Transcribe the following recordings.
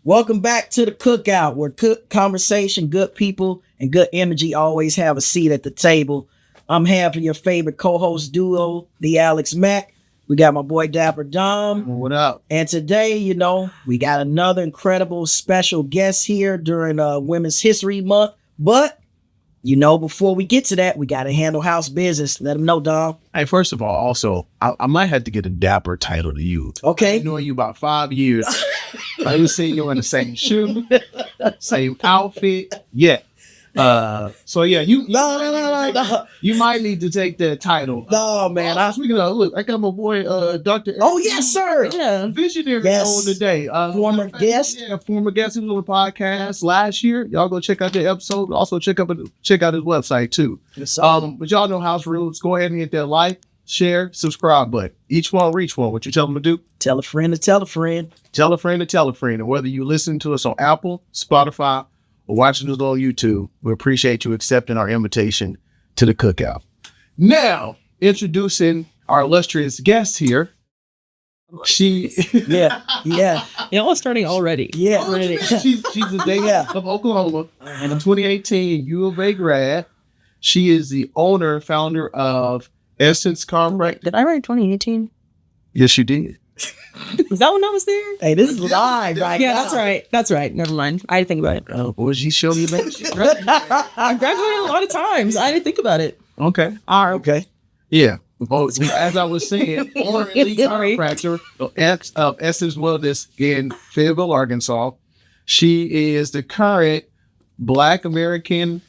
Welcome back to the Cookout, where cook conversation, good people, and good energy always have a seat at the table. I'm half of your favorite co-host duo, the Alex Mack. We got my boy Dapper Dom. What up? And today, we got another incredible special guest here during Women's History Month. But, before we get to that, we got to handle house business. Let them know, Dom. Hey, first of all, also, I might have to get a Dapper title to you. Okay. I've known you about 5 years. I didn't see you in the same shoe, same outfit. Yeah. You might need to take that title. No, man. Speaking of, look, I got my boy, Dr. Oh, yes, sir. Yeah. Visionary on today. Former guest. Yeah, former guest. He was on the podcast last year. Y'all go check out the episode. Also check out his website too. Yes, but y'all know house rules. Go ahead and hit that like, share, subscribe button. Each one reach one. What you tell them to do? Tell a friend to tell a friend. Tell a friend to tell a friend. And whether you listen to us on Apple, Spotify, or watching us on YouTube, we appreciate you accepting our invitation to the Cookout. Now, introducing our illustrious guest here. Yeah. Y'all are starting already. Yeah. She's a native of Oklahoma and a 2018 U of A grad. She is the owner, founder of Essence Chiropractic. Did I write 2018? Yes, you did. Was that when I was there? Hey, this is live right Yeah, now. that's right. That's right. Never mind. I didn't think about it. Oh, boy, she showed me that. I graduated a lot of times. I didn't think about it. Okay. All right. Okay. Yeah. Oh, as I was saying, owner and lead chiropractor of Essence Wellness in Fayetteville, Arkansas. She is the current Black American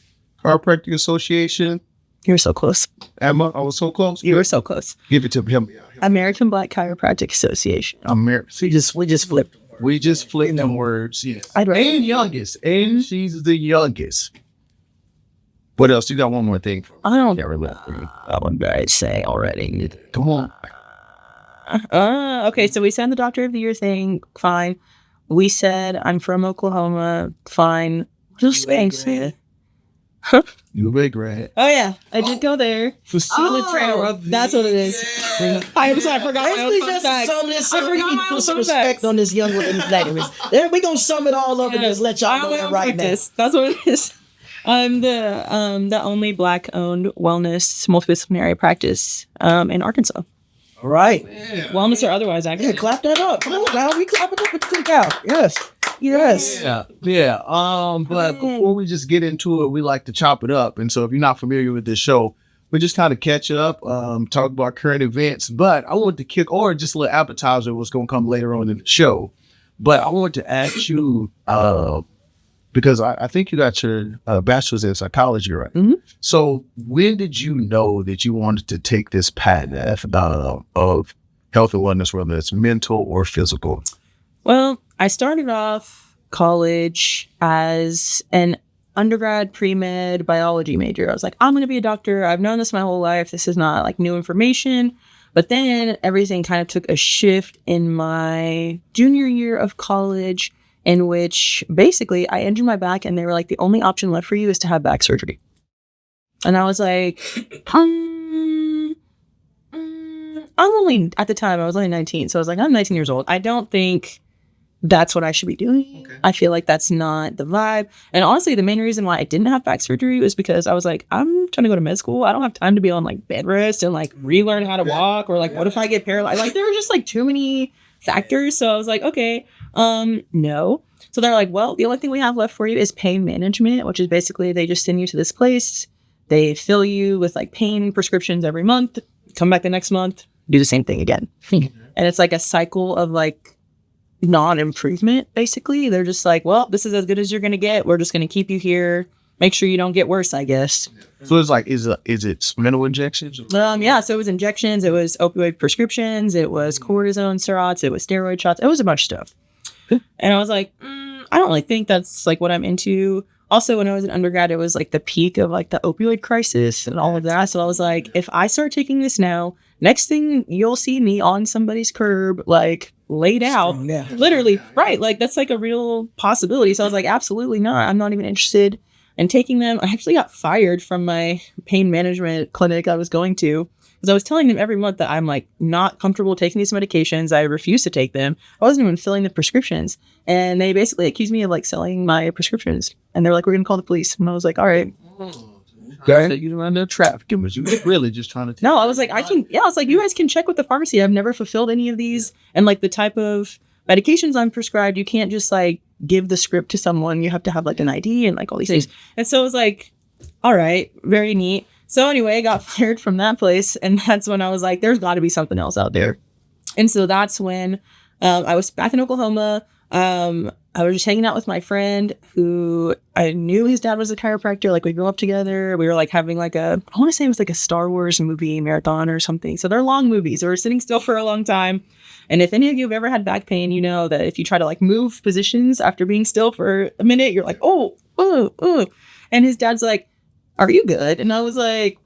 Chiropractic Association. You were so close. Emma, I was so close. You were so close. Give it to him. American Black Chiropractic Association. We just flipped. We just flipped them words. Yes. I'd write And youngest. And she's the youngest. What else? You got one more thing. I don't remember that one that I'd say already. Come on. Okay, so we said the Doctor of the Year thing. Fine. We said I'm from Oklahoma. Fine. Just thanks. You a big grad. Oh yeah, I did go there. Facilitator. That's what it is. I'm sorry, I forgot my own fun facts. Put some respect on this young woman's name. There, we gonna sum it all up and just let y'all know that right now. That's what it is. I'm the only Black-owned wellness multidisciplinary practice in Arkansas. All right. Yeah. Wellness or otherwise, Yeah, actually. clap that up. Come on now. We clap it up with the Cookout. Yes. Yeah. But before we just get into it, we like to chop it up. And so if you're not familiar with this show, we just kind of catch up, talk about current events. But I want to kick, or just a little appetizer what's going to come later on in the show. But I want to ask you, because I think you got your bachelor's in psychology, right? Mm-hmm. So when did you know that you wanted to take this path of health and wellness, whether it's mental or physical? Well, I started off college as an undergrad pre-med biology major. I was like, I'm going to be a doctor. I've known this my whole life. This is not like new information. But then everything kind of took a shift in my junior year of college, in which basically I injured my back and they were like, the only option left for you is to have back surgery. And I was like, at the time, I was only 19. So I was like, I'm 19 years old. I don't think that's what I should be doing. Okay. I feel like that's not the vibe. And honestly, the main reason why I didn't have back surgery was because I was like, I'm trying to go to med school. I don't have time to be on like bed rest and like relearn how to walk, or like, what if I get paralyzed? Like, there were just like too many factors. So I was like, okay, no. So they're like, well, the only thing we have left for you is pain management, which is basically they just send you to this place. They fill you with like pain prescriptions every month, come back the next month, do the same thing again. And it's like a cycle of like non-improvement, basically. They're just like, well, this is as good as you're going to get. We're just going to keep you here. Make sure you don't get worse, I guess. So it's like, is it mental injections? Yeah, so it was injections. It was opioid prescriptions. It was cortisone shots. It was steroid shots. It was a bunch of stuff. And I was like, I don't really think that's like what I'm into. Also, when I was an undergrad, it was like the peak of like the opioid crisis and all of that. So I was like, if I start taking this now, next thing you'll see me on somebody's curb, like laid out, literally, right? Like that's like a real possibility. So I was like, absolutely not. I'm not even interested in taking them. I actually got fired from my pain management clinic I was going to because because I was telling them every month that I'm like not comfortable taking these medications. I refuse to take them. I wasn't even filling the prescriptions. And they basically accused me of like selling my prescriptions. And they're like, we're going to call the police. And I was like, all right. Okay. You don't under trafficking, but you really just trying to. No, I was like, I was like, you guys can check with the pharmacy. I've never fulfilled any of these. And like the type of medications I'm prescribed, you can't just like give the script to someone. You have to have like an ID and like all these things. And so it was like, all right, very neat. So anyway, I got fired from that place. And that's when I was like, there's got to be something else out there. And so that's when I was back in Oklahoma. I was just hanging out with my friend who I knew his dad was a chiropractor. Like we grew up together. We were like having like I want to say it was like a Star Wars movie marathon or something. So they're long movies. We were sitting still for a long time. And if any of you have ever had back pain, you know that if you try to like move positions after being still for a minute, you're like, oh. And his dad's like, are you good? And I was like,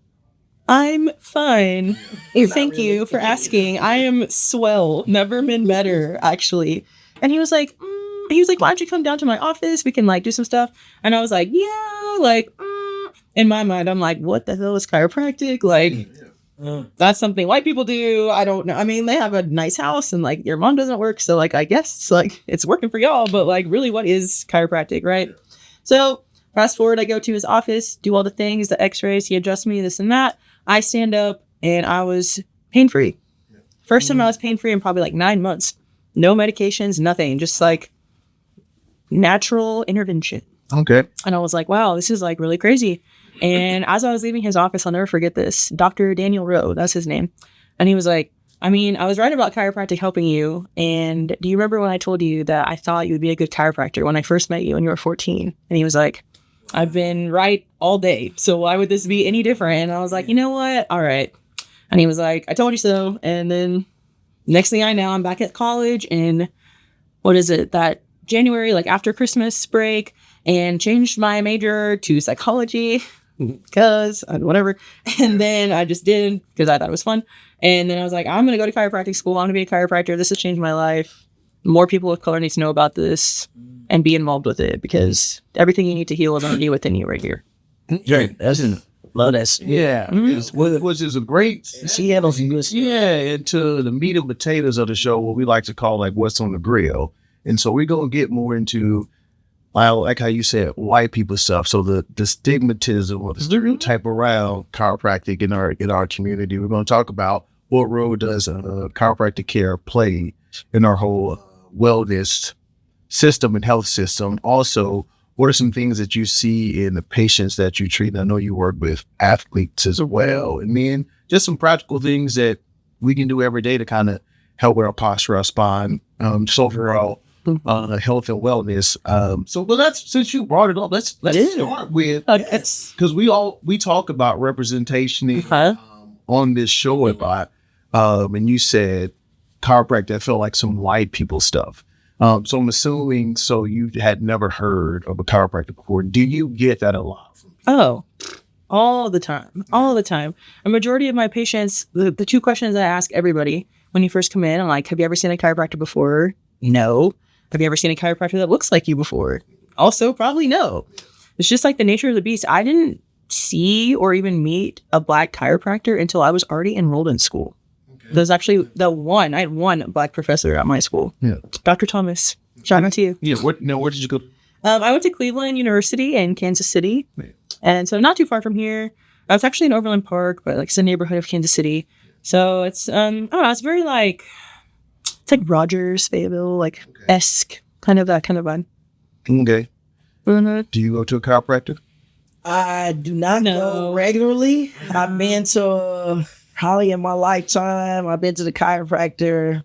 I'm fine. Thank you for asking. I am swell. Never been better, actually. And he was like, why don't you come down to my office? We can like do some stuff. And I was like, yeah, like, in my mind, I'm like, what the hell is chiropractic? Like, that's something white people do. I don't know. I mean, they have a nice house and like your mom doesn't work. So like, I guess like it's working for y'all, but like really what is chiropractic, right? So fast forward, I go to his office, do all the things, the x-rays, he adjusts me, this and that. I stand up and I was pain-free. First time I was pain-free in probably like 9 months. No medications, nothing. Just like natural intervention. Okay. And I was like, wow, this is like really crazy. And as I was leaving his office, I'll never forget this. Dr. Daniel Rowe, that's his name. And he was like, I mean, I was right about chiropractic helping you. And do you remember when I told you that I thought you would be a good chiropractor when I first met you when you were 14? And he was like, I've been right all day. So why would this be any different? And I was like, you know what? All right. And he was like, I told you so. And then next thing I know, I'm back at college in, what is it, that January, like after Christmas break, and changed my major to psychology because whatever. And then I just did because I thought it was fun. And then I was like, I'm going to go to chiropractic school. I'm going to be a chiropractor. This has changed my life. More people of color need to know about this and be involved with it because everything you need to heal is already within you right here. Right. Love that. Yeah. Which is a great Seattle's good. Yeah, into the meat and potatoes of the show, what we like to call like what's on the grill. And so we're going to get more into, like how you said, white people stuff. So the stigmatism or the stereotype around chiropractic in our community. We're going to talk about what role does chiropractic care play in our whole wellness system and health system. Also, what are some things that you see in the patients that you treat? I know you work with athletes as well. And then just some practical things that we can do every day to kind of help with our posture, our spine, just overall health and wellness. But that's, since you brought it up, let's start with, because we talk about representation on this show a lot. And you said chiropractic felt like some white people stuff. So I'm assuming, so you had never heard of a chiropractor before. Do you get that a lot from people? Oh, all the time. A majority of my patients, the two questions I ask everybody when you first come in, I'm like, have you ever seen a chiropractor before? No. Have you ever seen a chiropractor that looks like you before? Also, probably no. It's just like the nature of the beast. I didn't see or even meet a Black chiropractor until I was already enrolled in school. There's actually I had one Black professor at my school. Yeah. Dr. Thomas. Shout out to you. Yeah. Where did you go? I went to Cleveland University in Kansas City. Yeah. And so not too far from here. I was actually in Overland Park, but like it's a neighborhood of Kansas City. So it's, I don't know, it's very like, it's like Rogers, Fayetteville, like esque, kind of that kind of vibe. Okay. Mm-hmm. Do you go to a chiropractor? I do not go regularly. I've been to probably in my lifetime, I've been to the chiropractor,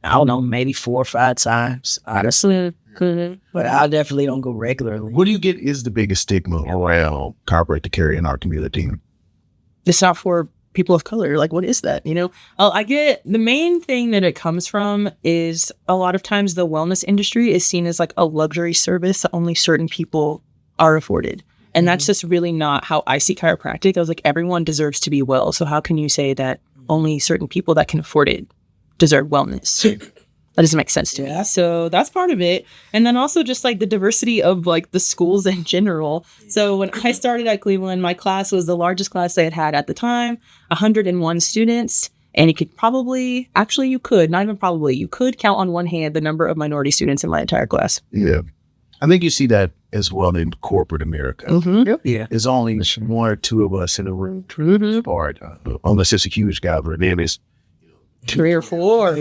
I don't know, maybe 4 or 5 times, honestly. But I definitely don't go regularly. What do you get is the biggest stigma around chiropractic care in our community? It's not for people of color. Like, what is that? You know, I get the main thing that it comes from is a lot of times the wellness industry is seen as like a luxury service that only certain people are afforded. And that's just really not how I see chiropractic. I was like, everyone deserves to be well. So how can you say that only certain people that can afford it deserve wellness? That doesn't make sense to me. So that's part of it. And then also just like the diversity of like the schools in general. So when I started at Cleveland, my class was the largest class they had at the time, 101 students. And you could probably, actually you could, not even probably, you could count on one hand the number of minority students in my entire class. Yeah. I think you see that as well in corporate America. Mm-hmm. Yeah. There's only one or two of us in a room, part, unless it's a huge gathering. Then it's 3 or 4.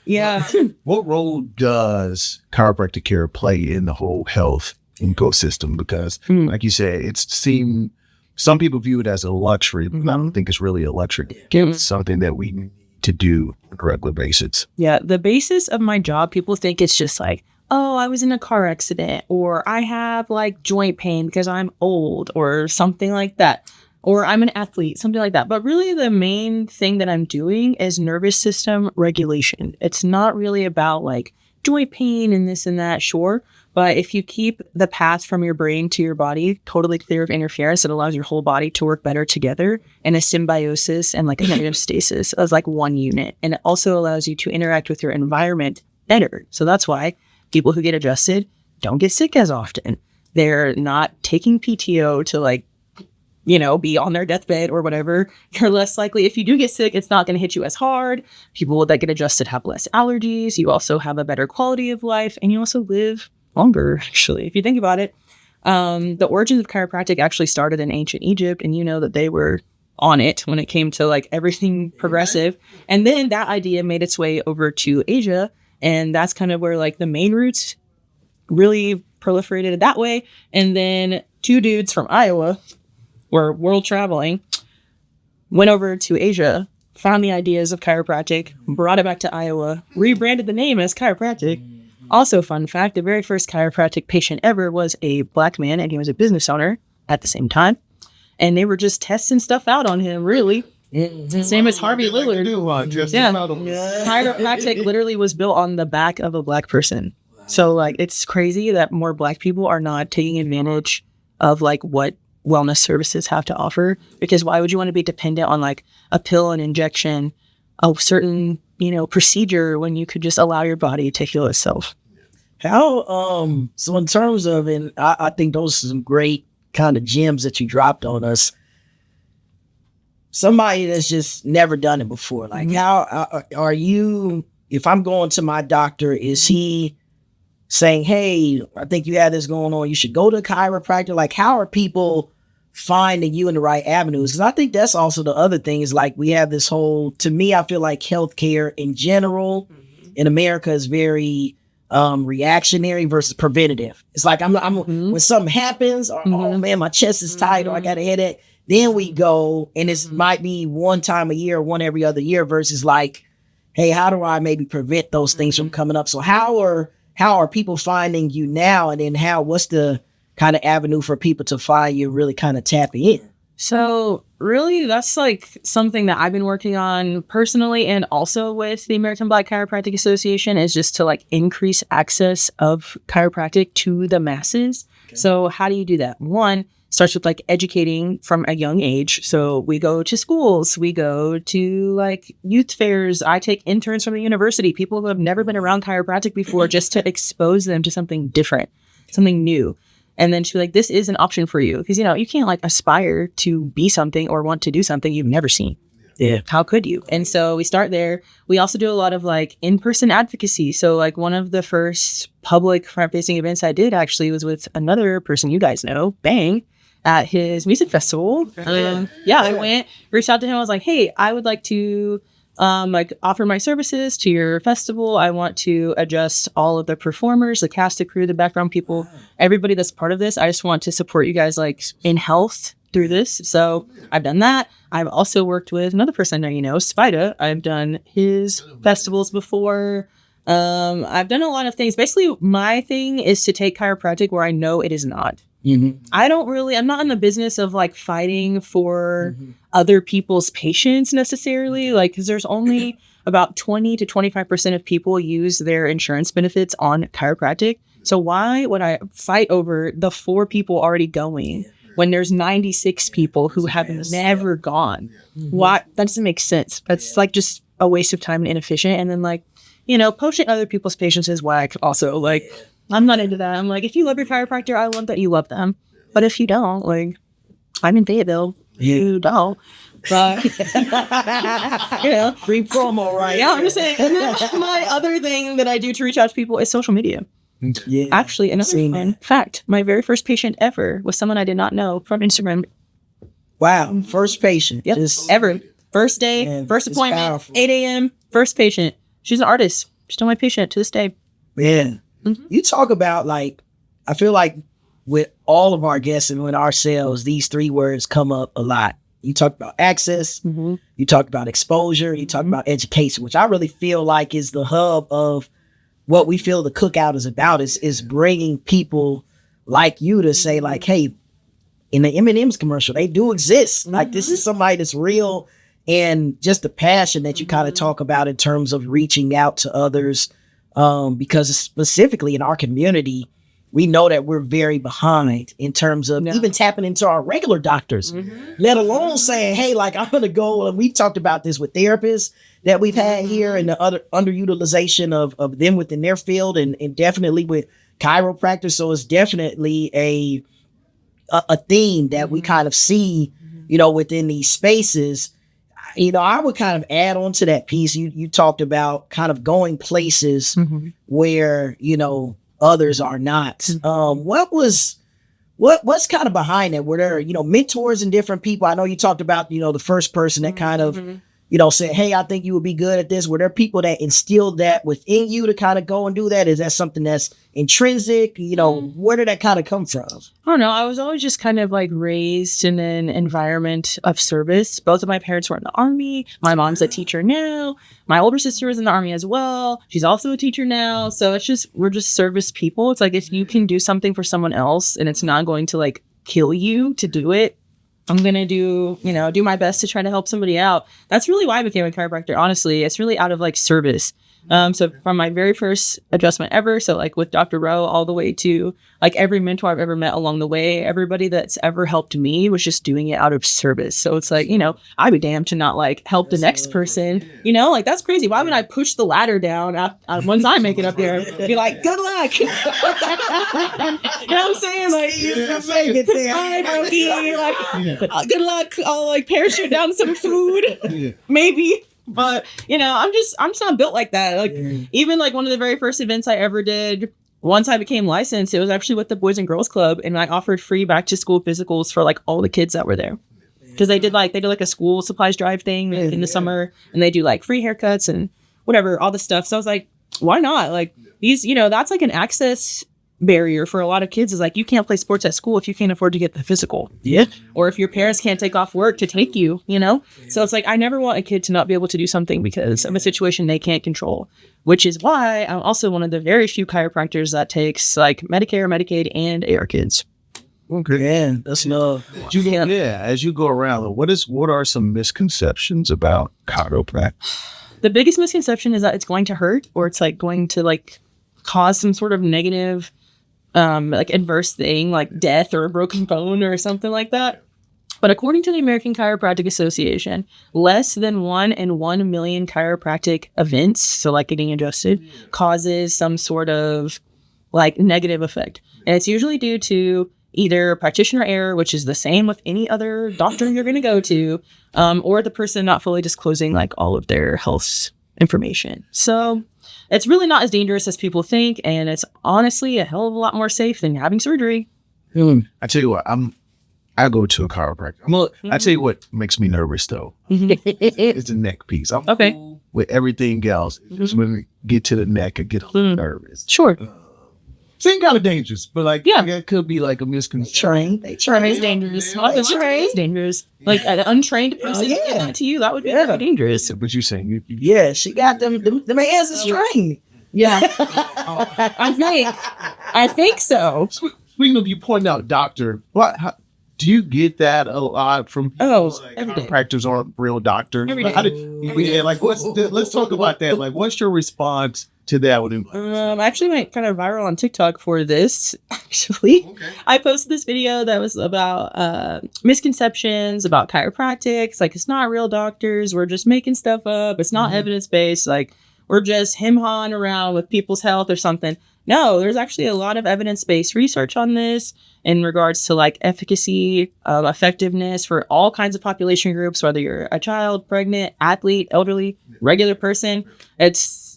Yeah. What role does chiropractic care play in the whole health ecosystem? Because, like you said, some people view it as a luxury, but I don't think it's really a luxury. It's something that we need to do on a regular basis. Yeah. The basis of my job, people think it's just like, oh, I was in a car accident, or I have like joint pain because I'm old, or something like that, or I'm an athlete, something like that. But really the main thing that I'm doing is nervous system regulation. It's not really about like joint pain and this and that, sure. But if you keep the path from your brain to your body totally clear of interference, it allows your whole body to work better together in a symbiosis and like a homeostasis as like one unit. And it also allows you to interact with your environment better. So that's why people who get adjusted don't get sick as often. They're not taking PTO to like, be on their deathbed or whatever. You're less likely, if you do get sick, it's not going to hit you as hard. People that get adjusted have less allergies. You also have a better quality of life, and you also live longer, actually. If you think about it, the origins of chiropractic actually started in ancient Egypt, and you know that they were on it when it came to like everything progressive. And then that idea made its way over to Asia, and that's kind of where like the main roots really proliferated that way. And then 2 dudes from Iowa were world traveling, went over to Asia, found the ideas of chiropractic, brought it back to Iowa, rebranded the name as chiropractic. Also, fun fact, the very first chiropractic patient ever was a Black man, and he was a business owner at the same time. And they were just testing stuff out on him, really. Same as Harvey Lillard. Chiropractic literally was built on the back of a Black person. So, like, it's crazy that more Black people are not taking advantage of, like, what wellness services have to offer, because why would you want to be dependent on like a pill, an injection, a certain procedure, when you could just allow your body to heal itself? How so in terms of, and I think those are some great kind of gems that you dropped on us, somebody that's just never done it before, like how are you, if I'm going to my doctor, is he saying, hey, I think you have this going on, you should go to a chiropractor? Like, how are people finding you in the right avenues? Because I think that's also the other thing, is like we have this whole, to me, I feel like healthcare in general in America is very reactionary versus preventative. It's like I'm when something happens, or oh man, my chest is tight, or I got a headache, then we go, and it might be one time a year, one every other year, versus like, hey, how do I maybe prevent those things from coming up? So how are people finding you now? And then what's the kind of avenue for people to find you, really kind of tapping in? So really, that's like something that I've been working on personally, and also with the American Black Chiropractic Association, is just to like increase access of chiropractic to the masses. Okay. So how do you do that? One, starts with like educating from a young age. So we go to schools, we go to like youth fairs. I take interns from the university, people who have never been around chiropractic before, just to expose them to something different, something new. And then she'd be like, this is an option for you. Because, you can't like aspire to be something or want to do something you've never seen. Yeah. How could you? And so we start there. We also do a lot of like in-person advocacy. So like one of the first public front-facing events I did actually was with another person you guys know, Bang, at his music festival. I went, reached out to him. I was like, hey, I would like to like offer my services to your festival. I want to adjust all of the performers, the cast, the crew, the background people, everybody that's part of this. I just want to support you guys like in health through this. So I've done that. I've also worked with another person I know, Spida. I've done his festivals before. I've done a lot of things. Basically, my thing is to take chiropractic where I know it is not. Mm-hmm. I'm not in the business of like fighting for other people's patients necessarily, like, because there's only about 20 to 25% of people use their insurance benefits on chiropractic. So why would I fight over the 4 people already going? when there's 96 people who have never gone. Why? That doesn't make sense. That's like just a waste of time and inefficient. And then like, poaching other people's patients is whack. Also, like, I'm not into that. I'm like, if you love your chiropractor, I love that you love them. But if you don't, like, I'm in Fayetteville. You don't. But, free promo, right? Yeah, I'm just saying. And then my other thing that I do to reach out to people is social media. Yeah. Actually, another fun fact, my very first patient ever was someone I did not know from Instagram. Wow. First patient. Yep. Ever. First day, first appointment, 8 a.m., first patient. She's an artist. She's still my patient to this day. Yeah. Mm-hmm. You talk about, like, I feel like with all of our guests and with ourselves, these 3 words come up a lot. You talk about access, you talk about exposure, you talk about education, which I really feel like is the hub of what we feel the Cookout is about, is bringing people like you to say, like, hey, in the M&M's commercial, they do exist. Like, this is somebody that's real, and just the passion that you kind of talk about in terms of reaching out to others, because specifically in our community, we know that we're very behind in terms of even tapping into our regular doctors, let alone saying, hey, like, I'm going to go. And we've talked about this with therapists that we've had here, and the other underutilization of them within their field, and definitely with chiropractors. So it's definitely a theme that we kind of see, within these spaces. I would kind of add on to that piece. You talked about kind of going places where, others are not. What's kind of behind that? Were there, mentors and different people? I know you talked about, the first person that kind of, said, hey, I think you would be good at this. Were there people that instilled that within you to kind of go and do that? Is that something that's intrinsic? Where did that kind of come from? I don't know. I was always just kind of like raised in an environment of service. Both of my parents were in the Army. My mom's a teacher now. My older sister was in the Army as well. She's also a teacher now. So we're just service people. It's like, if you can do something for someone else and it's not going to like kill you to do it, I'm going to do my best to try to help somebody out. That's really why I became a chiropractor. Honestly, it's really out of like service. So from my very first adjustment ever, so like with Dr. Rowe all the way to like every mentor I've ever met along the way, everybody that's ever helped me was just doing it out of service. So it's like, I'd be damned to not like help the next person, like that's crazy. Why would I push the ladder down once I make it up there and be like, good luck. You know what I'm saying? Like, you make it there. Hi, Brokey. Like, good luck. I'll like parachute down some food. Maybe. But, I'm just not built like that. Like, even like one of the very first events I ever did, once I became licensed, it was actually with the Boys and Girls Club, and I offered free back to school physicals for like all the kids that were there. Because they did like a school supplies drive thing in the summer, and they do like free haircuts and whatever, all this stuff. So I was like, why not? Like, these, that's like an access barrier for a lot of kids, is like, you can't play sports at school if you can't afford to get the physical. Yeah. Or if your parents can't take off work to take you, So it's like, I never want a kid to not be able to do something because of a situation they can't control, which is why I'm also one of the very few chiropractors that takes like Medicare, Medicaid, and AR kids. Okay. Yeah, that's love. As you go around, what are some misconceptions about chiropractic? The biggest misconception is that it's going to hurt, or it's like going to like cause some sort of negative like adverse thing, like death or a broken bone or something like that. But according to the American Chiropractic Association, less than 1 in 1 million chiropractic events, so like getting adjusted, causes some sort of like negative effect. And it's usually due to either practitioner error, which is the same with any other doctor you're going to go to, or the person not fully disclosing like all of their health information. So it's really not as dangerous as people think, and it's honestly a hell of a lot more safe than having surgery. I tell you what, I go to a chiropractor. I tell you what makes me nervous though. It's the neck piece. I'm cool with everything else. Just when we get to the neck, I get a little nervous. Sure. Seems kind of dangerous, but like, it could be like a misconception. Train is dangerous. Train is dangerous. Like an untrained person doing that to you, that would be very dangerous. But you saying she got them hands is trained. Yeah. I think so. Speaking of, you pointing out doctor, do you get that a lot from chiropractors aren't real doctors? Every day. Let's talk about that. Like, what's your response to that with I actually went kind of viral on TikTok for this. Actually, I posted this video that was about misconceptions about chiropractics. Like, it's not real doctors. We're just making stuff up. It's not evidence based. Like, we're just him-hawing around with people's health or something. No, there's actually a lot of evidence-based research on this in regards to like efficacy, effectiveness for all kinds of population groups, whether you're a child, pregnant, athlete, elderly, regular person. It's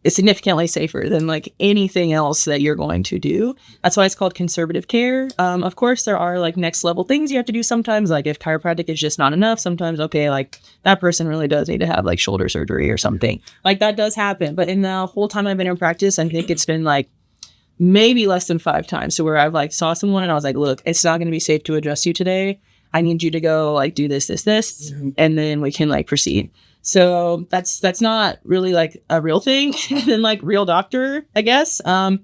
significantly safer than like anything else that you're going to do. That's why it's called conservative care. Of course, there are like next level things you have to do sometimes. Like if chiropractic is just not enough, sometimes, okay, like that person really does need to have like shoulder surgery or something. Like that does happen. But in the whole time I've been in practice, I think it's been like maybe less than 5 times. So where I've like saw someone and I was like, look, it's not going to be safe to adjust you today. I need you to go like do this, and then we can like proceed. So that's not really like a real thing than like real doctor, I guess. I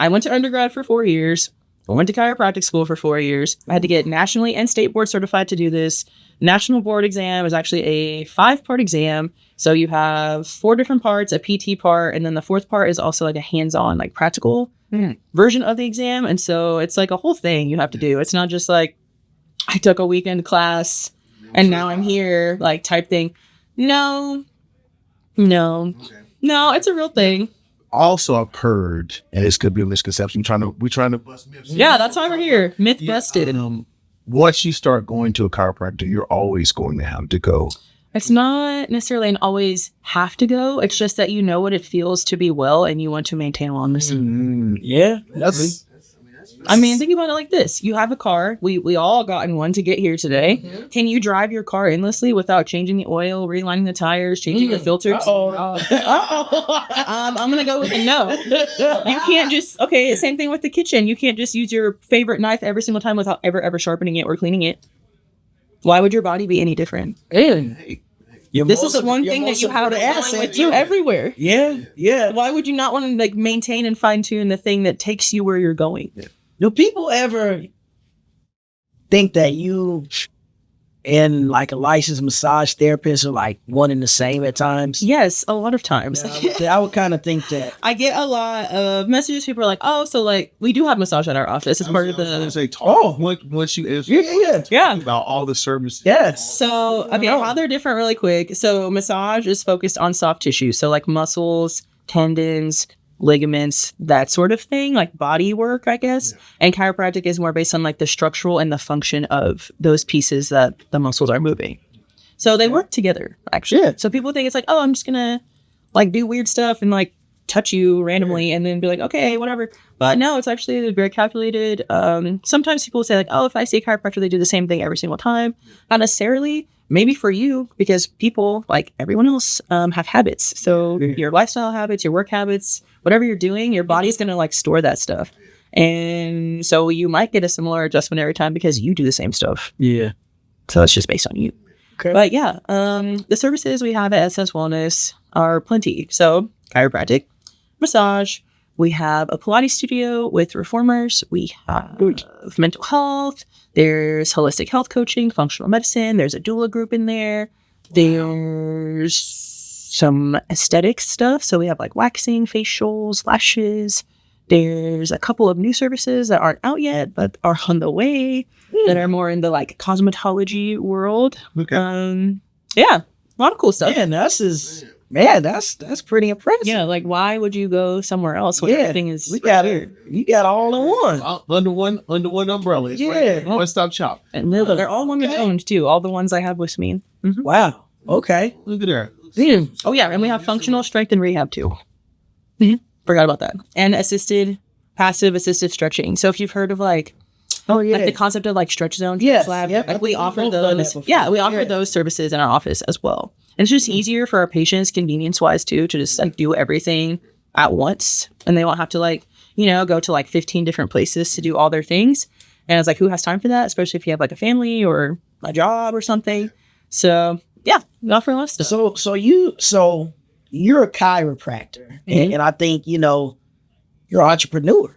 went to undergrad for 4 years. I went to chiropractic school for 4 years. I had to get nationally and state board certified to do this. National board exam is actually a 5-part exam. So you have 4 different parts, a PT part, and then the 4th part is also like a hands-on, like practical version of the exam. And so it's like a whole thing you have to do. It's not just like I took a weekend class and now I'm here, like type thing. No, it's a real thing. Also, I've heard, and this could be a misconception. We're trying to bust myths. Yeah, that's why we're here. Myth busted. Once you start going to a chiropractor, you're always going to have to go. It's not necessarily an always have to go. It's just that you know what it feels to be well and you want to maintain wellness. Yeah, I mean, think about it like this. You have a car. We all gotten one to get here today. Can you drive your car endlessly without changing the oil, relining the tires, changing the filters? I'm going to go with a no. You can't just, okay, same thing with the kitchen. You can't just use your favorite knife every single time without ever sharpening it or cleaning it. Why would your body be any different? This is the one thing that you have to ask with you everywhere. Yeah. Why would you not want to like maintain and fine tune the thing that takes you where you're going? Do people ever think that you and like a licensed massage therapist are like one and the same at times? Yes, a lot of times. I would kind of think that. I get a lot of messages. People are like, "Oh, so like we do have massage at our office. It's part of the." Say, once you yeah about all the services. Yes. So I mean, how they're different really quick. So massage is focused on soft tissue, so like muscles, tendons, ligaments, that sort of thing, like body work, I guess. And chiropractic is more based on like the structural and the function of those pieces that the muscles are moving. So they work together, actually. Yeah. So people think it's like, oh, I'm just gonna like do weird stuff and like touch you randomly and then be like, okay, whatever. But no, it's actually very calculated. Sometimes people say like, oh, if I see a chiropractor, they do the same thing every single time. Not necessarily. Maybe for you, because people, like everyone else, have habits. So your lifestyle habits, your work habits, whatever you're doing, your body's going to like store that stuff. And so you might get a similar adjustment every time because you do the same stuff. Yeah. So it's just based on you. Okay. But yeah, the services we have at SS Wellness are plenty. So chiropractic, massage, we have a Pilates studio with reformers. We have mental health. There's holistic health coaching, functional medicine. There's a doula group in there. There's some aesthetic stuff. So we have like waxing, facials, lashes. There's a couple of new services that aren't out yet, but are on the way that are more in the like cosmetology world. Okay. Yeah, a lot of cool stuff. That's pretty impressive. Yeah, like why would you go somewhere else when everything is you got all in one. Under one umbrella. It's Yeah. one stop shop. and they're all women owned too. All the ones I have with me. Wow. Okay. Look at there. Oh yeah, and we have functional strength and rehab too. Forgot about that. And passive assisted stretching. So if you've heard of like the concept of like stretch zones, yes, lab, yep. like we offer those. Yeah, we offer those services in our office as well. And it's just easier for our patients, convenience wise too, to just like do everything at once, and they won't have to like go to like 15 different places to do all their things. And it's like, who has time for that? Especially if you have like a family or a job or something. So yeah, we offer a lot of stuff. So you're a chiropractor, and I think you're an entrepreneur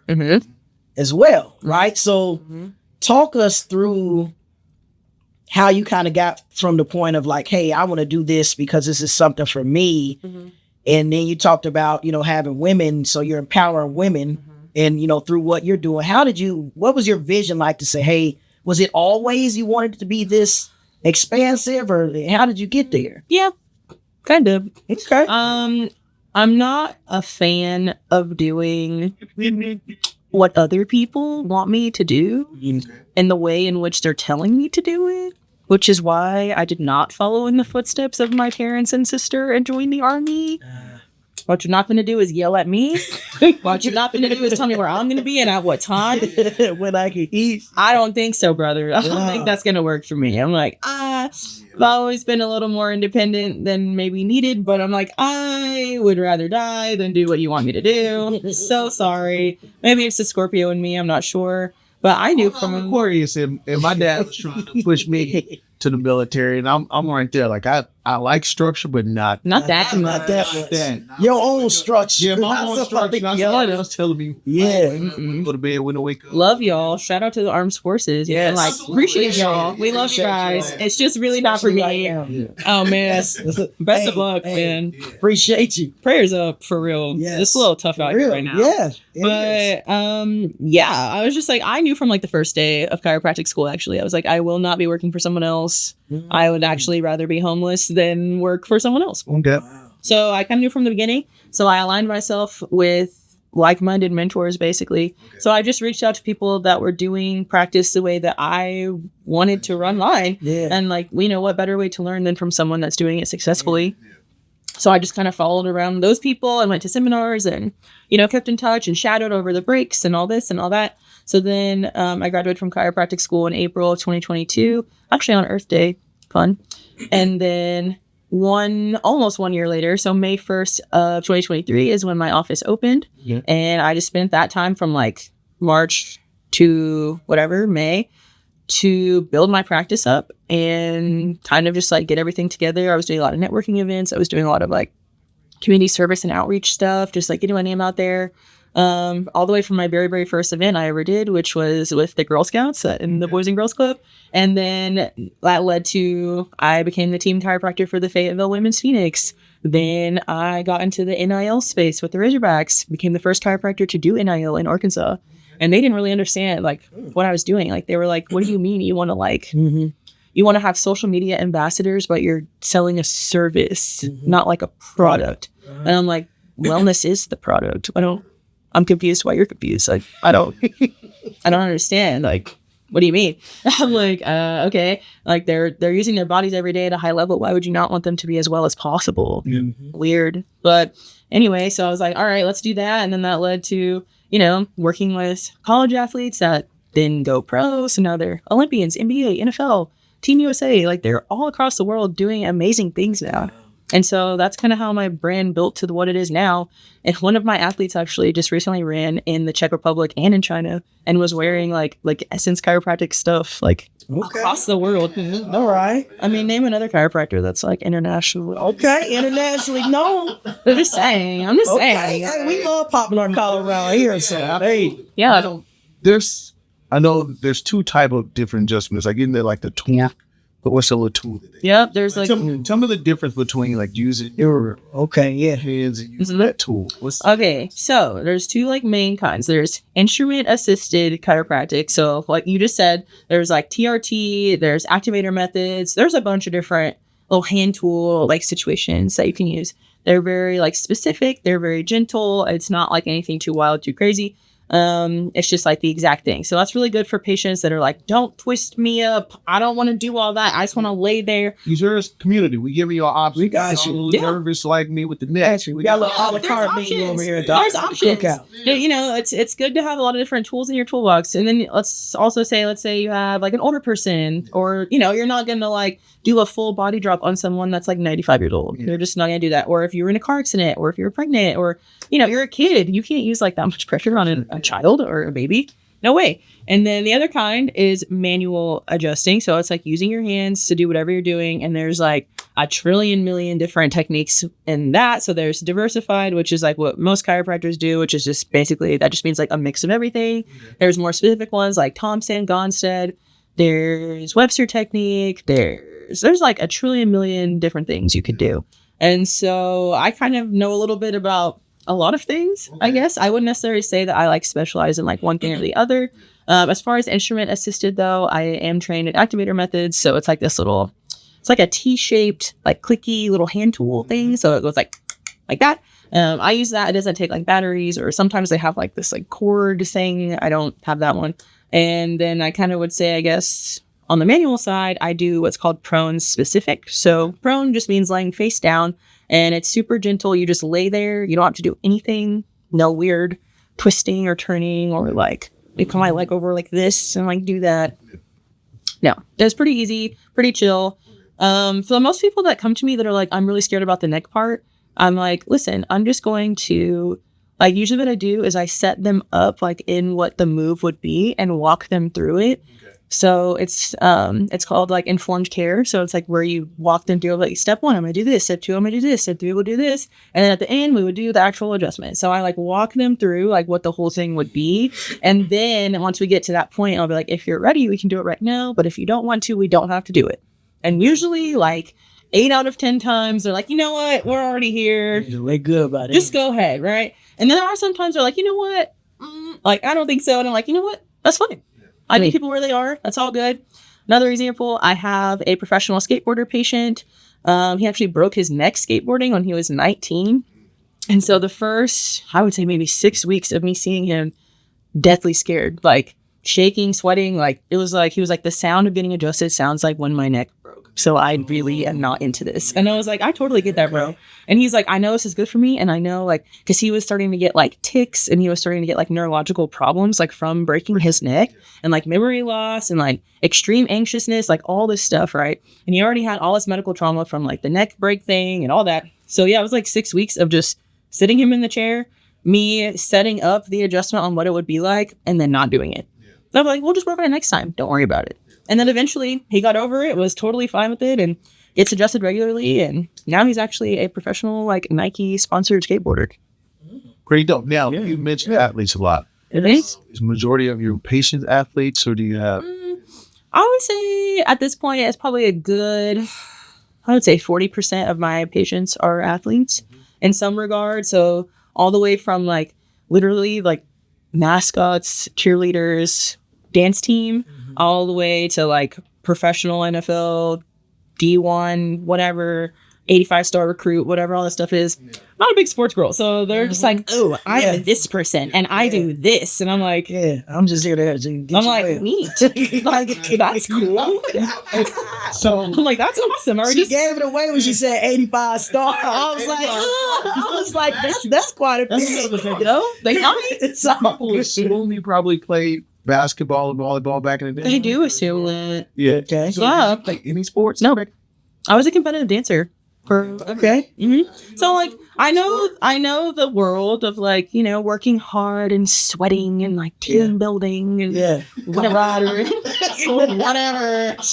as well, right? So talk us through how you kind of got from the point of like, hey, I want to do this because this is something for me, And then you talked about, having women. So you're empowering women and, through what you're doing. What was your vision like to say, hey, was it always you wanted it to be this expansive, or how did you get there? Yeah, kind of. Okay. I'm not a fan of doing what other people want me to do in the way in which they're telling me to do it, which is why I did not follow in the footsteps of my parents and sister and join the army. What you're not going to do is yell at me. What you're not going to do is tell me where I'm going to be and at what time. When I can eat. I don't think so, brother. I don't think that's going to work for me. I'm like, I've always been a little more independent than maybe needed, but I'm like, I would rather die than do what you want me to do. So sorry. Maybe it's the Scorpio in me. I'm not sure. But I knew from Aquarius, and my dad was trying to push me to the military, and I'm right there. Like I like structure, but not that Not that much. that. Your own structure. Yeah, my own structure. Somebody else telling me. Go to bed when I wake up. Love y'all. Shout out to the armed forces. Yes. And like appreciate y'all. We love you guys. It's just really not for me. Oh man. Best of luck, man. Appreciate you. Prayers up for real. Yes. It's a little tough out here right now. Yes. But yeah, I was just like, I knew from like the first day of chiropractic school, actually, I was like, I will not be working for someone else. I would actually rather be homeless than work for someone else. Okay. So I kind of knew from the beginning. So I aligned myself with like-minded mentors, basically. Okay. So I just reached out to people that were doing practice the way that I wanted to run mine. Yeah. And like, what better way to learn than from someone that's doing it successfully? Yeah. So I just kind of followed around those people and went to seminars and, kept in touch and shadowed over the breaks and all this and all that. So then I graduated from chiropractic school in April of 2022, actually on Earth Day. Fun. And then almost 1 year later, so May 1st of 2023 is when my office opened. Yeah. And I just spent that time from like March to May to build my practice up and kind of just like get everything together. I was doing a lot of networking events. I was doing a lot of like community service and outreach stuff, just like getting my name out there. All the way from my very, very first event I ever did, which was with the Girl Scouts in the Boys and Girls Club. And then that led to, I became the team chiropractor for the Fayetteville Women's Phoenix. Then I got into the NIL space with the Razorbacks, became the first chiropractor to do NIL in Arkansas. And they didn't really understand like what I was doing. Like they were like, what do you mean you want to you want to have social media ambassadors, but you're selling a service, not like a product. And I'm like, wellness is the product. I'm confused why you're confused. Like, I don't understand. Like, what do you mean? I'm like, okay. Like they're using their bodies every day at a high level. Why would you not want them to be as well as possible? Weird. But anyway, so I was like, all right, let's do that. And then that led to, working with college athletes that then go pro. So now they're Olympians, NBA, NFL, Team USA. Like they're all across the world doing amazing things now. And so that's kind of how my brand built to what it is now. And one of my athletes actually just recently ran in the Czech Republic and in China and was wearing like Essence chiropractic stuff across the world. All right. I mean, name another chiropractor that's like international. Okay, internationally known. I'm just saying. Hey, we love popping our collar around here. So hey, yeah. I know there's two type of different adjustments. Like in there, like the tool. But what's the little tool? Yep, there's like... Tell me the difference between like using your hands and using that tool. Okay, so there's two like main kinds. There's instrument assisted chiropractic. So like you just said, there's like TRT, there's activator methods. There's a bunch of different little hand tool like situations that you can use. They're very like specific. They're very gentle. It's not like anything too wild, too crazy. It's just like the exact thing. So that's really good for patients that are like, don't twist me up. I don't want to do all that. I just want to lay there. User community. We give you our options. We got you. Nervous like me with the neck. We got a little a la carte menu over here. There's options. Cookout. It's good to have a lot of different tools in your toolbox. And then let's say you have like an older person or, you're not going to like do a full body drop on someone that's like 95 years old. Yeah. You're just not going to do that. Or if you're in a car accident or if you're pregnant or, you're a kid, you can't use like that much pressure on a child or a baby. No way. And then the other kind is manual adjusting. So it's like using your hands to do whatever you're doing. And there's like a trillion million different techniques in that. So there's diversified, which is like what most chiropractors do, which is just basically, that just means like a mix of everything. Okay. There's more specific ones like Thompson, Gonstead. There's Webster technique. There's like a trillion million different things you could do. And so I kind of know a little bit about a lot of things, I guess. I wouldn't necessarily say that I like specialize in like one thing or the other. As far as instrument assisted though, I am trained in activator methods. So it's like this little, it's like a T-shaped, like clicky little hand tool thing. So it goes like that. I use that. It doesn't take like batteries, or sometimes they have like this like cord thing. I don't have that one. And then I kind of would say, I guess, on the manual side, I do what's called prone specific. So prone just means laying face down, and it's super gentle. You just lay there. You don't have to do anything. No weird twisting or turning or like we put my leg over like this and like do that. No, it's pretty easy, pretty chill. For most people that come to me that are like, I'm really scared about the neck part, I'm like, listen, I'm just going to, like, usually what I do is I set them up like in what the move would be and walk them through it. Okay. So it's called like informed care. So it's like where you walk them through like step 1, I'm gonna do this, step 2, I'm gonna do this, step 3, we'll do this. And then at the end we would do the actual adjustment. So I like walk them through like what the whole thing would be. And then once we get to that point, I'll be like, if you're ready, we can do it right now. But if you don't want to, we don't have to do it. And usually like 8 out of 10 times they're like, you know what, we're already here. We're good about it. Just go ahead, right? And then there are sometimes they're like, you know what, like I don't think so. And I'm like, you know what, that's fine. I meet people where they are. That's all good. Another example, I have a professional skateboarder patient. He actually broke his neck skateboarding when he was 19. And so the first, I would say maybe 6 weeks of me seeing him, deathly scared, like shaking, sweating, like it was like, he was like, the sound of getting adjusted sounds like when my neck broke. So I really am not into this. And I was like, I totally get that, bro. And he's like, I know this is good for me. And I know like, cause he was starting to get like tics and he was starting to get like neurological problems, like from breaking his neck and like memory loss and like extreme anxiousness, like all this stuff. Right. And he already had all his medical trauma from like the neck break thing and all that. So yeah, it was like 6 weeks of just sitting him in the chair, me setting up the adjustment on what it would be like, and then not doing it. And I'm like, we'll just work on it next time. Don't worry about it. And then eventually he got over it, was totally fine with it, and gets adjusted regularly. And now he's actually a professional, like Nike sponsored skateboarder. Pretty dope. Now, you mentioned athletes a lot. Is majority of your patients athletes, or do you have? I would say at this point, it's probably a good, I would say 40% of my patients are athletes in some regard. So all the way from like literally like mascots, cheerleaders, dance team, all the way to like professional NFL, D1, whatever, 85-star recruit, whatever all this stuff is. I'm not a big sports girl. So they're just like, oh, I'm this person and I do this. And I'm like, I'm just here to I'm like, neat. Like, that's cool. So I'm like, that's awesome. She gave it away when she said 85 star. I was like, that's quite a bit. You know, they might. So people assume you probably played basketball and volleyball back in the day. They do assume that. Yeah. Okay. So Yeah. like any sports? No, I was a competitive dancer. Okay. Mm-hmm. So like I know the world of like, you know, working hard and sweating and like team building and camaraderie. Whatever. But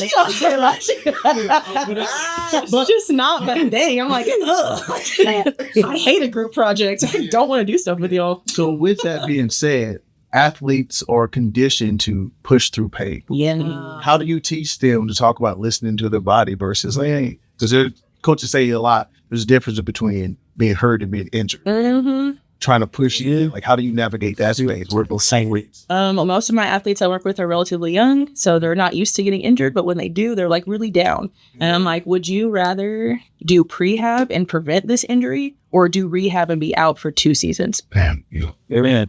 just not that day. I'm like, ugh. I hate a group project. I don't want to do stuff with y'all. So with that being said, athletes are conditioned to push through pain. Yeah. How do you teach them to talk about listening to their body versus like, hey, because coaches say a lot, there's a difference between being hurt and being injured. Mm-hmm. Trying to push you, like how do you navigate that space? Work those same weeks. Most of my athletes I work with are relatively young, so they're not used to getting injured, but when they do, they're like really down. And I'm like, would you rather do prehab and prevent this injury or do rehab and be out for 2 seasons? Bam. Yeah.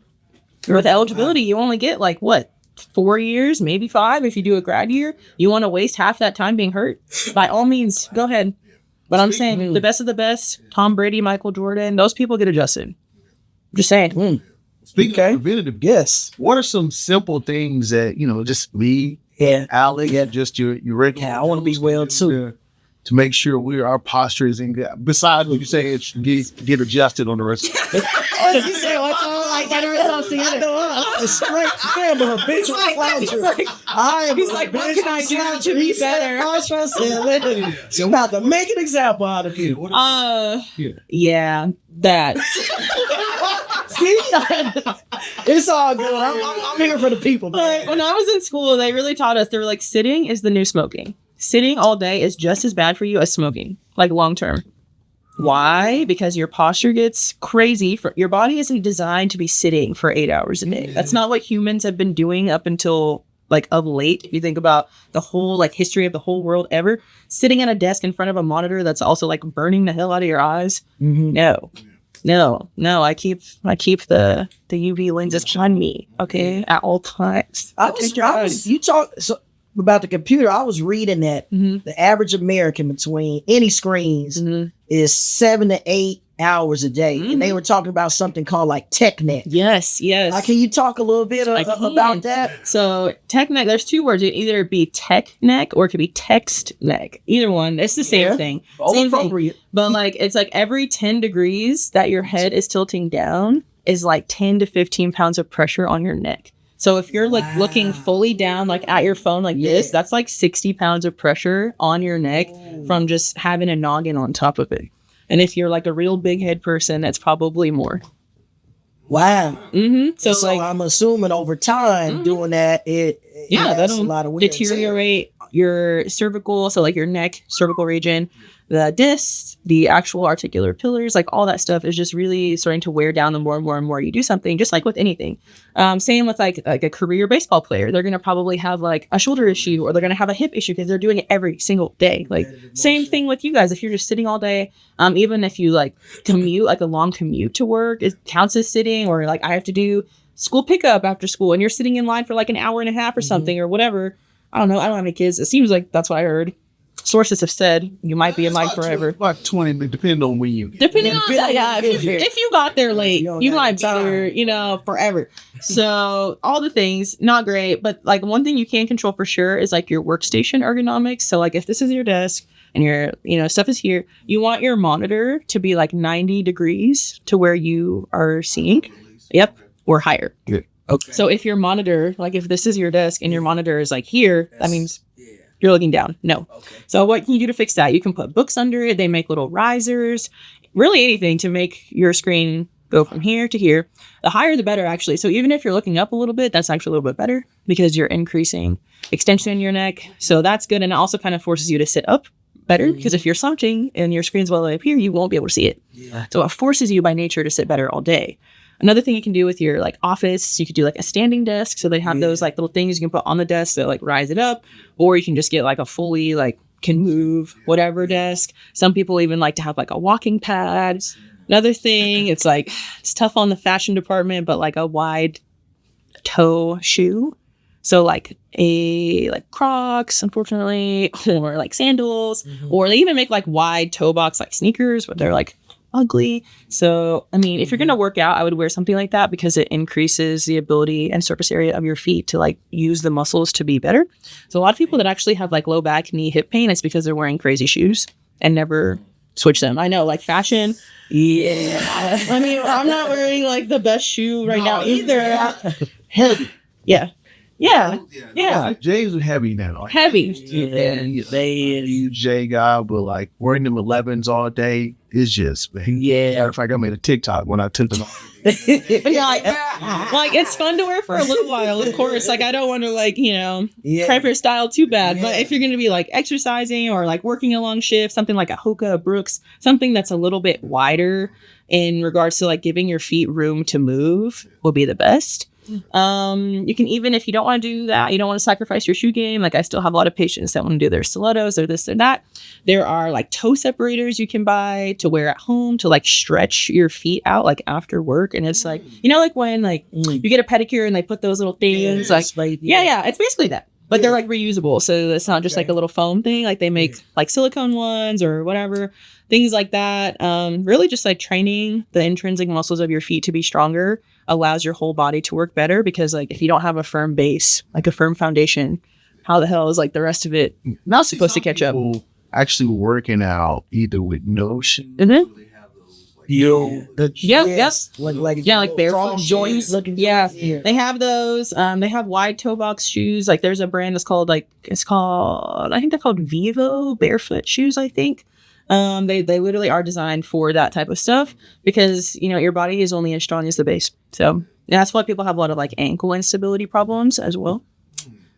With eligibility, you only get like what? 4 years, maybe 5 if you do a grad year. You want to waste half that time being hurt? By all means, go ahead. But I'm saying the best of the best, Tom Brady, Michael Jordan, those people get adjusted. Just saying. Speaking of preventative, what are some simple things that, you know, just me, Alex, just your regular. Yeah, I want to be well too. To make sure our posture is in good. Besides what you say, it's get adjusted on the rest. You say what's all like that or something? I'm straight. I am a bitch sloucher. I am. He's like, what can I do to be better? So I'm about to make an example out of you. Yeah, that. See, it's all good. I'm here for the people. Like, when I was in school, they really taught us. They were like, sitting is the new smoking. Sitting all day is just as bad for you as smoking, like long term. Why? Because your posture gets crazy. Your body isn't designed to be sitting for 8 hours a day. That's not what humans have been doing up until like of late. If you think about the whole like history of the whole world ever, sitting at a desk in front of a monitor that's also like burning the hell out of your eyes. No. I keep the UV lenses on me, okay, at all times. You talk about the computer. I was reading that the average American between any screens is 7 to 8 hours a day, and they were talking about something called like tech neck. Yes. Can you talk a little bit about that? So tech neck, there's two words. It either be tech neck or it could be text neck. Either one, it's the same thing. Same Appropriate. thing. But like it's like every 10 degrees that your head is tilting down is like 10 to 15 pounds of pressure on your neck. So if you're like looking fully down, like at your phone like this, that's like 60 pounds of pressure on your neck from just having a noggin on top of it. And if you're like a real big head person, that's probably more. Wow. So like, I'm assuming over time doing that, that'll a lot of wear and tear. deteriorate your cervical, so like your neck, cervical region, the discs, the actual articular pillars, like all that stuff is just really starting to wear down the more and more you do something, just like with anything. Same with like a career baseball player. They're going to probably have like a shoulder issue or they're going to have a hip issue because they're doing it every single day. Like same thing with you guys. If you're just sitting all day, even if you like commute, like a long commute to work, it counts as sitting, or like I have to do school pickup after school and you're sitting in line for like an hour and a half or something or whatever. I don't know. I don't have any kids. It seems like that's what I heard. Sources have said you might be in line forever. About 20, depending on when you get. Depending on if you got there late, you might be there, forever. So all the things, not great. But like one thing you can control for sure is like your workstation ergonomics. So like if this is your desk and your, stuff is here, you want your monitor to be like 90 degrees to where you are seeing. Yep. Or higher. Yeah. Okay. So if your monitor, like if this is your desk and your monitor is like here, that means you're looking down. No. Okay. So what can you do to fix that? You can put books under it. They make little risers, really anything to make your screen go from here to here. The higher, the better, actually. So even if you're looking up a little bit, that's actually a little bit better because you're increasing extension in your neck. So that's good. And it also kind of forces you to sit up better because if you're slouching and your screen's well up here, you won't be able to see it. Yeah. So it forces you by nature to sit better all day. Another thing you can do with your like office, you could do like a standing desk. So they have those like little things you can put on the desk that like rise it up, or you can just get like a fully like can move whatever desk. Some people even like to have like a walking pad. Another thing, it's like it's tough on the fashion department, but like a wide toe shoe. So like Crocs, unfortunately, or like sandals, or they even make like wide toe box like sneakers, but they're like ugly. So, I mean, if you're going to work out, I would wear something like that because it increases the ability and surface area of your feet to like use the muscles to be better. So a lot of people that actually have like low back, knee, hip pain, it's because they're wearing crazy shoes and never switch them. I know, like fashion. Yeah. I mean, I'm not wearing like the best shoe right now either. Heavy. Yeah. J's are heavy now. Heavy. Yeah, they J guy, but like wearing them 11s all day is just man. Yeah. Matter of fact, I made a TikTok when I took them off. Like it's fun to wear for a little while, of course. Like I don't want to like cramp your style too bad. But if you're gonna be like exercising or like working a long shift, something like a Hoka, a Brooks, something that's a little bit wider in regards to like giving your feet room to move will be the best. You can even, if you don't want to do that, you don't want to sacrifice your shoe game. Like I still have a lot of patients that want to do their stilettos or this or that. There are like toe separators you can buy to wear at home to like stretch your feet out like after work. And it's like, like when like you get a pedicure and they put those little things it's basically that. But they're like reusable. So it's not just like a little foam thing. Like they make like silicone ones or whatever, things like that. Really just like training the intrinsic muscles of your feet to be stronger allows your whole body to work better, because like if you don't have a firm base, like a firm foundation, how the hell is like the rest of it not supposed to catch up? Actually working out either with no shoes. Mm-hmm. Like barefoot joints. They have those. They have wide toe box shoes. Like there's a brand that's called I think they're called Vivo barefoot shoes, I think. They literally are designed for that type of stuff because your body is only as strong as the base. So that's why people have a lot of like ankle instability problems as well,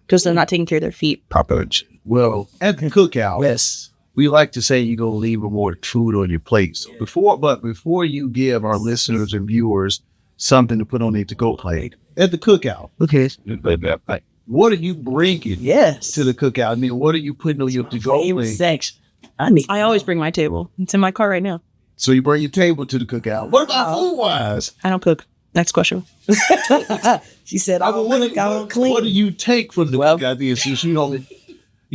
because they're not taking care of their feet properly. Well, at the Cookout, we like to say you go leave more food on your plate. So before you give our listeners and viewers something to put on their to-go plate at the cookout, Okay. what are you bringing Yes. to the cookout? I mean, what are you putting on your to-go Favorite plate? section. I always bring my table. It's in my car right now. So you bring your table to the cookout. What about food-wise? I don't cook. Next question. She said, I will look, I will clean. What do you take from the cookout then? Since you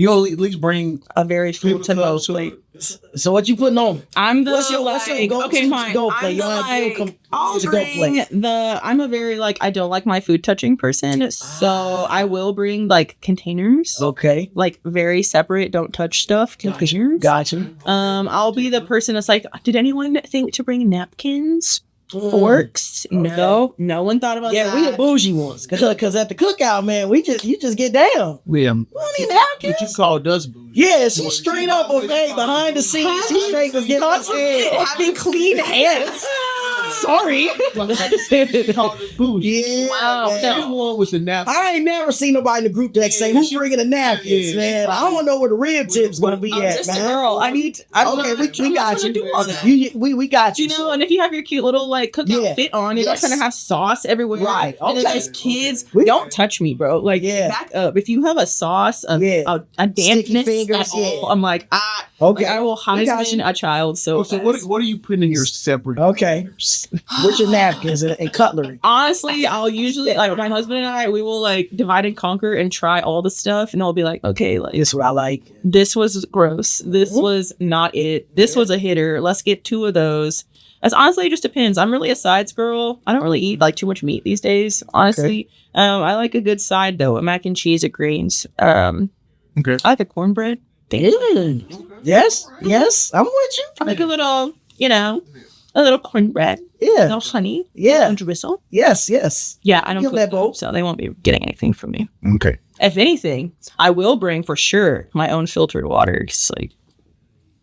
only at least bring A very full to-go plate. So what you putting on? I'm the What's your like, go-to okay, fine. to-go plate? I'm You the, wanna do like, come- I'll to-go bring plate. I'm a very like I don't like my food touching person, so I will bring like containers, Okay. like very separate, don't touch stuff containers. Gotcha. I'll be the person that's like, did anyone think to bring napkins? Forks? No one thought about Yeah, that. we the bougie ones. Cause at the cookout, man, you just get down. we We don't need napkins. what you call dust booze. Yeah, she's straight up buffet behind the scenes. She straight was getting on having clean hands. Sorry. Yeah. Wow. man. No. Everyone with the napkin. I ain't never seen nobody in the group that say, who's bringing the napkins, Yeah. man? I don't know where the rib tip's gonna be I'm at, just a man. girl. I Okay, we I'm not got gonna you. do all that. We got you. You know, and if you have your cute little like cookout Yeah. fit on, you're not Yes. trying to have sauce everywhere. Right, And then okay. there's kids. We- Don't touch me, bro. Like, Yeah. back up. If you have a sauce, Yeah. a dampness fingers, at all, yeah. I'm like, Okay. like, I will We got Heisman you. a child. So, So what are you putting in your separate? Okay. What's your napkins and cutlery? honestly, I'll usually like my husband and I, we will like divide and conquer and try all the stuff, and I'll be like, okay, like This what I like. this was gross. This Mhm. was not it. This was a hitter. Let's get 2 of those. As honestly, it just depends. I'm really a sides girl. I don't really eat like too much meat these days, honestly. I like a good side though, a mac and cheese, a greens. Okay. I like a cornbread. Yes, yes, I'm with you. I like a little, a little cornbread, a Yeah, little honey, a yeah, little drizzle. yes, yes. Yeah, I don't Feel cook that, them, Bo. so they won't be getting anything from me. Okay. If anything, I will bring for sure my own filtered water. It's like,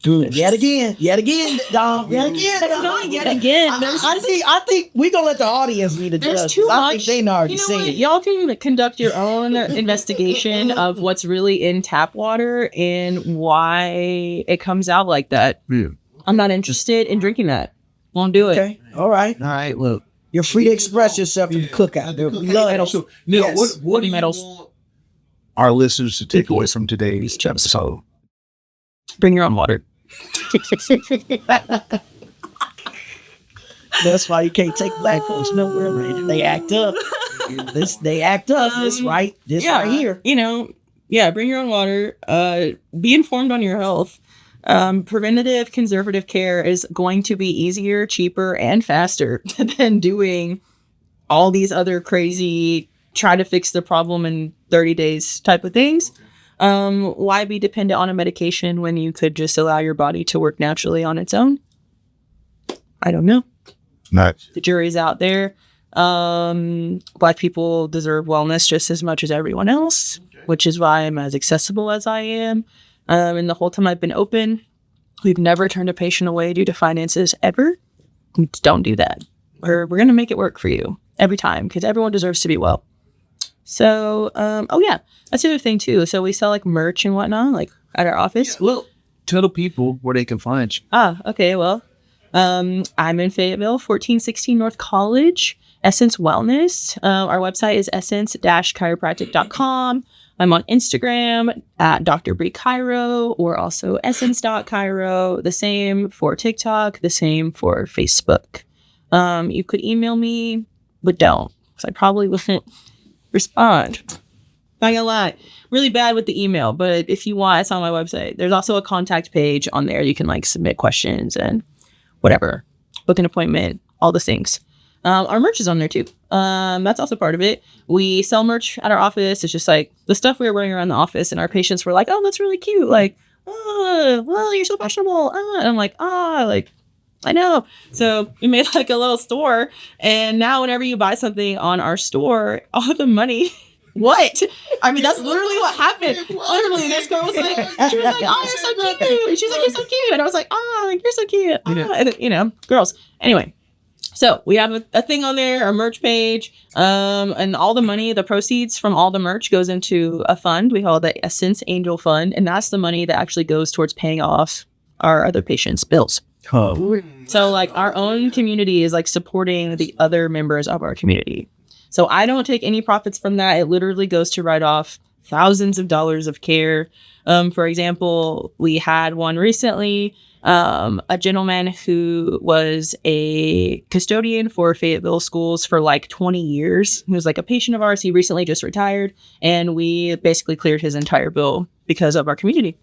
Yet again, Dom. Yet again, it's Dom. not yet again. I think we gonna let the audience be the There's judge. too I much. think they already You know seen what? it. Y'all can conduct your own investigation of what's really in tap water and why it comes out like that. Yeah. I'm not interested in drinking that. Won't do it. Okay, all right. All right. Look. You're free to express yourself in the cookout. We love it. So now, Yes. what do you Medals. want our listeners to take away from today's episode? Bring your own water. That's why you can't take black folks nowhere, man. They act up. They act up. This right here. Bring your own water. Be informed on your health. Preventative conservative care is going to be easier, cheaper, and faster than doing all these other crazy try to fix the problem in 30 days type of things. Why be dependent on a medication when you could just allow your body to work naturally on its own? I don't know. Not. The jury's out there. Black people deserve wellness just as much as everyone else, which is why I'm as accessible as I am. And the whole time I've been open, we've never turned a patient away due to finances ever. Don't do that. We're going to make it work for you every time because everyone deserves to be well. So, that's the other thing too. So we sell like merch and whatnot, like at our office. Well, tell the people where they can find you. Okay. Well, I'm in Fayetteville, 1416 North College, Essence Wellness. Our website is essence-chiropractic.com. I'm on Instagram at Dr. Bree Chiro or also essence.chiro. The same for TikTok, the same for Facebook. You could email me, but don't, because I probably wouldn't respond. Not gonna lie. Really bad with the email, but if you want, it's on my website. There's also a contact page on there. You can like submit questions and whatever. Book an appointment, all the things. Our merch is on there too. That's also part of it. We sell merch at our office. It's just like the stuff we were wearing around the office, and our patients were like, "Oh, that's really cute." Like, "Oh, well, you're so fashionable." And I'm like, like, I know. So we made like a little store, and now whenever you buy something on our store, all the money. What? I mean, that's literally what happened. Literally, this girl was like, she was like, "Oh, you're so cute." She's like, "You're so cute," and I was like, "Oh, like you're so cute." And, girls. Anyway. So we have a thing on there, our merch page, and all the money, the proceeds from all the merch goes into a fund. We call it the Essence Angel Fund, and that's the money that actually goes towards paying off our other patients' bills. Oh. So like our own community is like supporting the other members of our community. So I don't take any profits from that. It literally goes to write off thousands of dollars of care. For example, we had one recently, a gentleman who was a custodian for Fayetteville schools for like 20 years. He was like a patient of ours. He recently just retired, and we basically cleared his entire bill because of our community.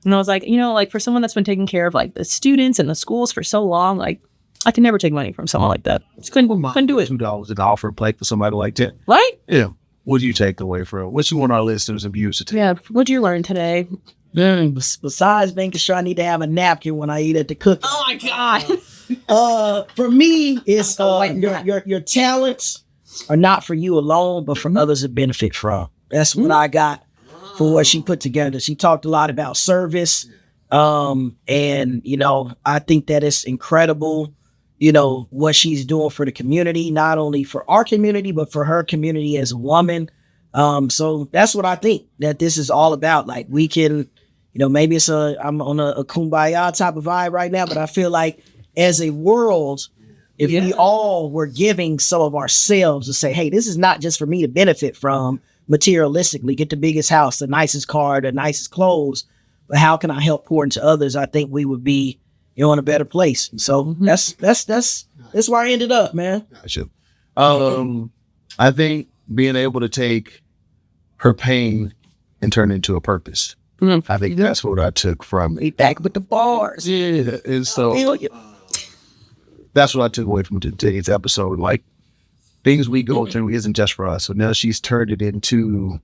And I was like, like for someone that's been taking care of like the students and the schools for so long, like I can never take money from someone like that. Just couldn't do it. $2 an offer plate for somebody like that. Right? Yeah. What do you take away from? What you want our listeners and viewers to take? Yeah. What'd you learn today? Besides making sure I need to have a napkin when I eat at the cookout. Oh my God. For me, it's your talents are not for you alone, but for others to benefit from. That's what I got for what she put together. She talked a lot about service. And I think that it's incredible, what she's doing for the community, not only for our community, but for her community as a woman. So that's what I think that this is all about. Like we can, maybe I'm on a kumbaya type of vibe right now, but I feel like as a world, if we all were giving some of ourselves to say, hey, this is not just for me to benefit from materialistically, get the biggest house, the nicest car, the nicest clothes, but how can I help pour into others? I think we would be, in a better place. So that's where I ended up, man. Gotcha. I think being able to take her pain and turn it into a purpose. I think that's what I took from it. Back with the bars. Yeah. And so that's what I took away from today's episode. Like things we go through isn't just for us. So now she's turned it into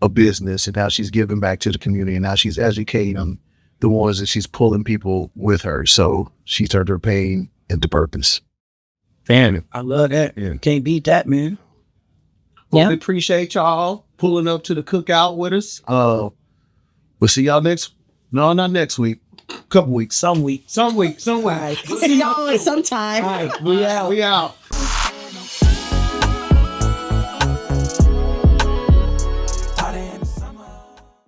a business, and now she's giving back to the community, and now she's educating the ones that she's pulling people with her. So she turned her pain into purpose. Damn, I love that. Yeah. Can't beat that, man. Well, we appreciate y'all pulling up to the cookout with us. We'll see y'all not next week. Couple weeks. Some week. Somewhere. See y'all sometime. All right, we out.